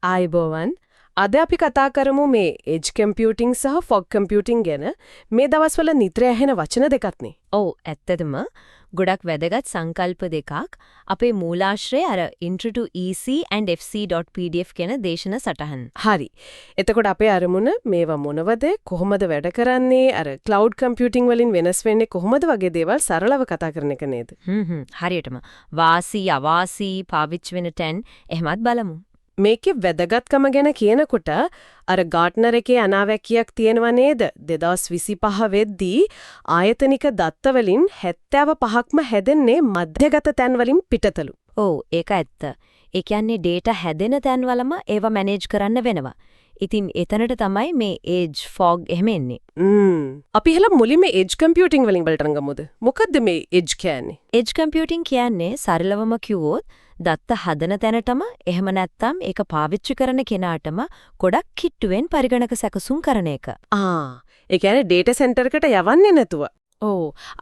ආයිබෝවන් අද අපි කතා කරමු මේ එජ් කම්පියුටිං සහ ෆොග් කම්පියුටිං ගැන. මේ දවස්වල නිතර ඇහෙන වචන දෙකක්නේ. ඔව් ඇත්තටම ගොඩක් වැදගත් සංකල්ප දෙකක්. අපේ මූලාශ්‍රය අර intro to ec&fc.pdf කියන දේශන සටහන්. හරි. එතකොට අපේ අරමුණ මේවා මොනවද කොහොමද වැඩ කරන්නේ අර ක්ලවුඩ් කම්පියුටිං වලින් වෙනස් වෙන්නේ කොහොමද වගේ දේවල් සරලව කතා කරන එක නේද? හරියටම වාසි අවාසි පාවිච්චි වෙන තැන් එහෙමත් බලමු. මේකේ වැදගත්කම ගැන කියනකොට අර ගාට්නර් එකේ අනාවැකියක් තියෙනවා නේද 2025 වෙද්දී ආයතනික දත්ත වලින් 75%ක්ම හැදෙන්නේ මධ්‍යගත තැන් වලින් පිටතලු. ඔව් ඒක ඇත්ත. ඒ කියන්නේ data හැදෙන තැන් වලම ඒවා මැනේජ් කරන්න වෙනවා. ඉතින් එතනට තමයි මේ edge fog එහෙම එන්නේ. අපි එහෙනම් මුලින්ම edge computing වලින් බලටන් ගමුද? මොකද්ද මේ edge කියන්නේ? edge computing කියන්නේ සරලවම කිව්වොත් දත්ත හදන තැනටම එහෙම නැත්නම් ඒක පාවිච්චි කරන කෙනාටම ගොඩක් කිට්ටුවෙන් පරිගණක සැකසුම් කරන එක. ඒ කියන්නේ data center එකට යවන්නේ නැතුව. ඔව්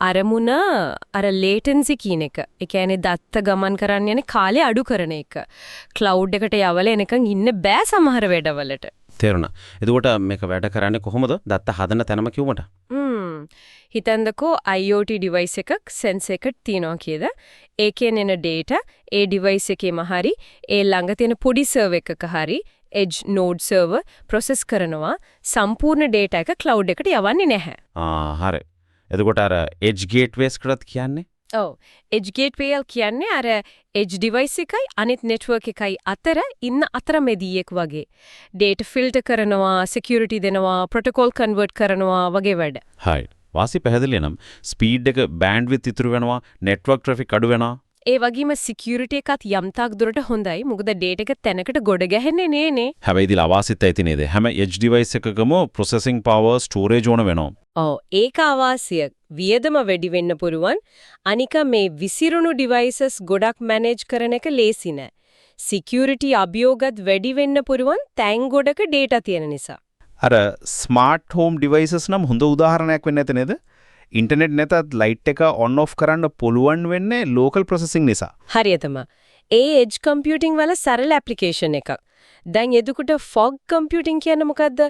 අරමුණ අර latency කියන එක. ඒ කියන්නේ දත්ත ගමන් කරන්න යන්නේ කාලය අඩු කරන එක. cloud එකට යවල එනකන් ඉන්න බෑ සමහර වෙඩවලට. තේරුණා. එතකොට මේක වැඩ කරන්නේ කොහොමද? දත්ත හදන තැනම කිව්වට. හිතන්නකෝ IoT device එකක් sensor එකක් තියනවා කියද? ඒකෙන් එන data ඒ device එකේම හරි ඒ ළඟ තියෙන පොඩි server එකක හරි edge node server process කරනවා සම්පූර්ණ data එක cloud එකට යවන්නේ නැහැ. හරි. එතකොට අර edge gateways කරත් කියන්නේ? ඔව්. edge gateway කියන්නේ අර edge device එකයි අනිත් network එකයි අතර ඉන්න අතරමැදියෙක් වගේ. data filter කරනවා, security දෙනවා, protocol convert කරනවා වගේ වැඩ. හරි. වාසි පැහැදිලි නම් ස්පීඩ් එක bandwidth ඉතුරු වෙනවා, network traffic අඩු වෙනවා. ඒ වගේම security එකත් යම් තාක් දුරට හොඳයි. මොකද data එක තැනකට ගොඩ ගැහෙන්නේ නේනේ. හැබැයි ඉතින් අවාසිත ඇති නේද? හැම edge device එකකම processing power storage ඕන වෙනවා. ඔව් ඒක අවාසිය. වියදම වැඩි වෙන්න පුරුවන්. අනික මේ විසිරුණු devices ගොඩක් manage කරන එක ලේසි නෑ. security අභියෝගත් වැඩි වෙන්න පුරුවන් තැන් ගොඩක data තියෙන නිසා. අර smart home devices නම් හොඳ උදාහරණයක් වෙන්න ඇත නේද? ඉන්ටර්නෙට් නැතත් ලයිට් එක on off කරන්න පුළුවන් වෙන්නේ local processing නිසා. හරියටම. ඒ edge computing වල සරල application එකක්. දැන් එතකොට fog computing කියන්නේ මොකද්ද?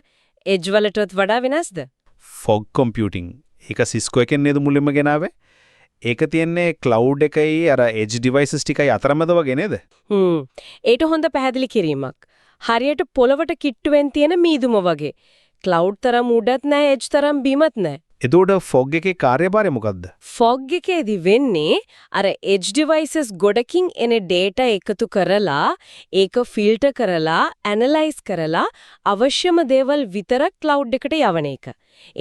edge වලටත් වඩා වෙනස්ද? fog computing. ඒක Cisco එකෙන් නේද මුලින්ම ගෙනාවේ? ඒක තියන්නේ cloud එකයි අර edge devices ටිකයි අතරමැද වගේ නේද? ඒට හොඳ පැහැදිලි කිරීමක්. හරියට පොළවට කිට්ටුවෙන් තියෙන මීදුම වගේ. cloud තරම් උඩත් නැහැ, edge තරම් බිමත් නැහැ. එතකොට fog එකේ කාර්යභාරය මොකද්ද? fog එකේදී වෙන්නේ අර edge devices ගොඩකින් එන data එකතු කරලා ඒක filter කරලා analyze කරලා අවශ්‍යම දේවල් විතරක් cloud එකට යවන එක.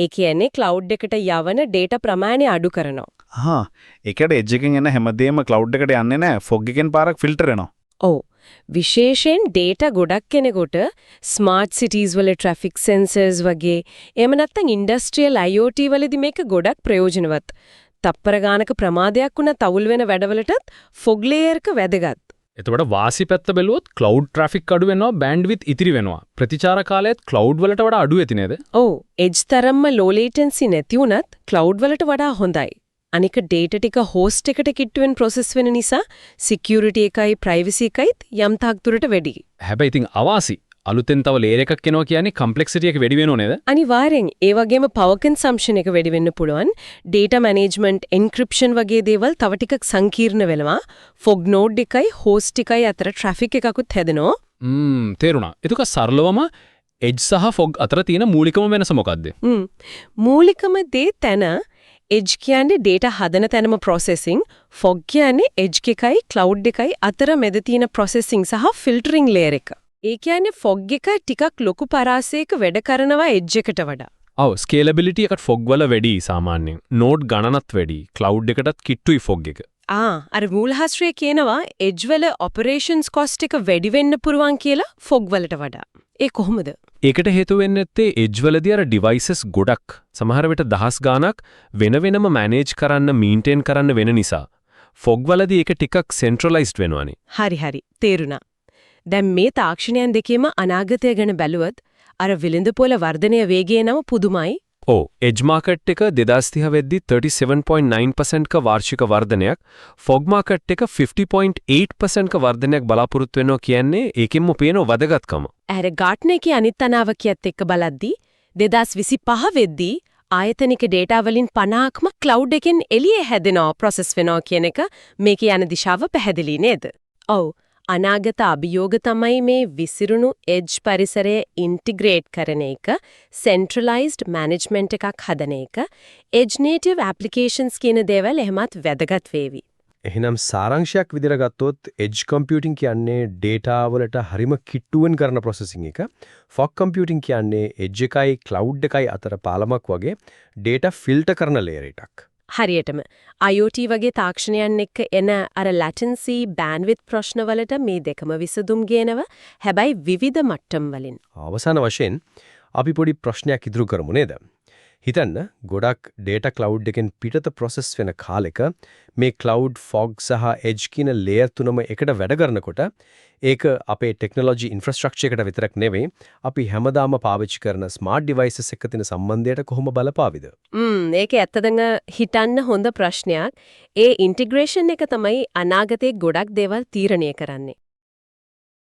ඒ කියන්නේ cloud එකට යවන data ප්‍රමාණය අඩු කරනවා. ඒකට edge එකෙන් එන හැමදේම cloud එකට යන්නේ නැහැ. fog එකෙන් පාරක් filter වෙනවා. ඔව්. විශේෂයෙන් data ගොඩක් කෙනෙකුට smart cities වල traffic sensors වගේ එහෙම නැත්නම් industrial IoT වලදී මේක ගොඩක් ප්‍රයෝජනවත්. තප්පර ගානක ප්‍රමාදයක් වුණත් අවුල් වෙන වැඩවලටත් fog layer එක වැදගත්. එතකොට වාසි පැත්ත බැලුවොත් cloud traffic අඩු වෙනවා, bandwidth ඉතිරි වෙනවා. ප්‍රතිචාර කාලයත් cloud වලට වඩා අඩු වෙති නේද? ඔව්. edge තරම්ම low latency නැති වුණත් cloud වලට වඩා හොඳයි. අනික data ටික host එකට කිට්ටුවෙන් process වෙන නිසා security එකයි privacy එකයිත් යම් තාක් දුරට වැඩි. හැබැයි ඉතින් අවාසි අලුතෙන් තව layer එකක් එනවා කියන්නේ complexity එක වැඩි වෙනව නේද? අනිවාර්යෙන්. ඒ වගේම power consumption එක වැඩි වෙන්න පුළුවන්. data management, encryption වගේ දේවල් තව ටිකක් සංකීර්ණ වෙනවා. fog node එකයි host එකයි අතර traffic එකකුත් හැදෙනවා. තේරුණා. ඒක සරලවම edge සහ fog අතර තියෙන මූලිකම වෙනස මොකද්ද? මූලිකම දේ තැන edge කියන්නේ data හදන තැනම processing, fog කියන්නේ edge එකයි cloud එකයි අතර මැද තියෙන processing සහ filtering layer එක. ඒ කියන්නේ fog එක ටිකක් ලොකු පරාසයක වැඩ කරනවා edge එකට වඩා. ඔව් scalability එකට fog වල වැඩි සාමාන්‍යයෙන්. node ගණනත් වැඩි. cloud එකටත් කිට්ටුයි fog එක. අර මූලහාස්ත්‍රය කියනවා edge වල operations cost එක වැඩි වෙන්න පුරුවන් කියලා fog වලට වඩා. ඒ කොහොමද? ඒකට හේතු වෙන්නේ නැත්තේ edge වලදී අර devices ගොඩක් සමහර විට දහස් ගාණක් වෙන වෙනම manage කරන්න maintain කරන්න වෙන නිසා fog වලදී ඒක ටිකක් centralized වෙනවනේ. හරි තේරුණා. දැන් මේ තාක්ෂණයන් දෙකේම අනාගතය ගැන බැලුවොත් අර විලින්දපොළ වර්ධනය වේගය නම පුදුමයි. එජ් මාකට් එක 2030 වෙද්දි 37.9% ක වාර්ෂික වර්ධනයක්, ෆොග් මාකට් එක 50.8% ක වර්ධනයක් බලාපොරොත්තු වෙනවා කියන්නේ ඒකෙන්ම පේන වැදගත්කම. ඇර ගාට්නේකේ අනිත් අනාවකියත් එක්ක බලද්දී 2025 වෙද්දී ආයතනික ඩේටා වලින් 50ක්ම ක්ලවුඩ් එකෙන් එළියේ හැදෙනවා ප්‍රොසෙස් වෙනවා කියන එක මේකේ යන දිශාව පැහැදිලි නේද? ඔව්. අනාගත අභියෝග තමයි මේ විසිරුණු එජ් පරිසරය ඉන්ටිග්‍රේට් කරන එක, සෙන්ට්‍රලයිස්ඩ් මැනේජ්මන්ට් එකක් හදන එක, එජ් නේටිව් ඇප්ලිකේෂන්ස් කියන දේවල් එහෙමත් වැදගත් වේවි. එහෙනම් සාරාංශයක් විදිහට ගත්තොත් එජ් කම්පියුටිං කියන්නේ ඩේටා වලට හරිම කිට්ටුවෙන් කරන ප්‍රොසෙසිං එක. ෆොග් කම්පියුටිං කියන්නේ එජ් එකයි ක්ලවුඩ් එකයි අතර පාලමක් වගේ ඩේටා ෆිල්ටර් කරන ලේයර් එකක්. හරියටම IoT වගේ තාක්ෂණයන් එක්ක එන අර latency bandwidth ප්‍රශ්න වලට මේ දෙකම විසඳුම් ගේනව. හැබැයි විවිධ මට්ටම් වලින්. අවසාන වශයෙන් අපි පොඩි ප්‍රශ්නයක් ඉදිරි කරමු නේද? හිතන්න ගොඩක් ඩේටා ක්ලවුඩ් එකෙන් පිටත ප්‍රොසෙස් වෙන කාලෙක මේ ක්ලවුඩ් ෆොග් සහ එජ් කියන ලේයර් තුනම එකට වැඩ කරනකොට ඒක අපේ ටෙක්නොලොජි ඉන්ෆ්‍රාස්ට්‍රක්චර් එකට විතරක් නෙවෙයි අපි හැමදාම පාවිච්චි කරන ස්මාර්ට් ඩිවයිසස් එක්ක තියෙන සම්බන්ධයට කොහොම බලපාවිද? ඒක ඇත්තටම හිතන්න හොඳ ප්‍රශ්නයක්. ඒ ඉන්ටිග්‍රේෂන් එක තමයි අනාගතේ ගොඩක් දේවල් තීරණය කරන්නේ.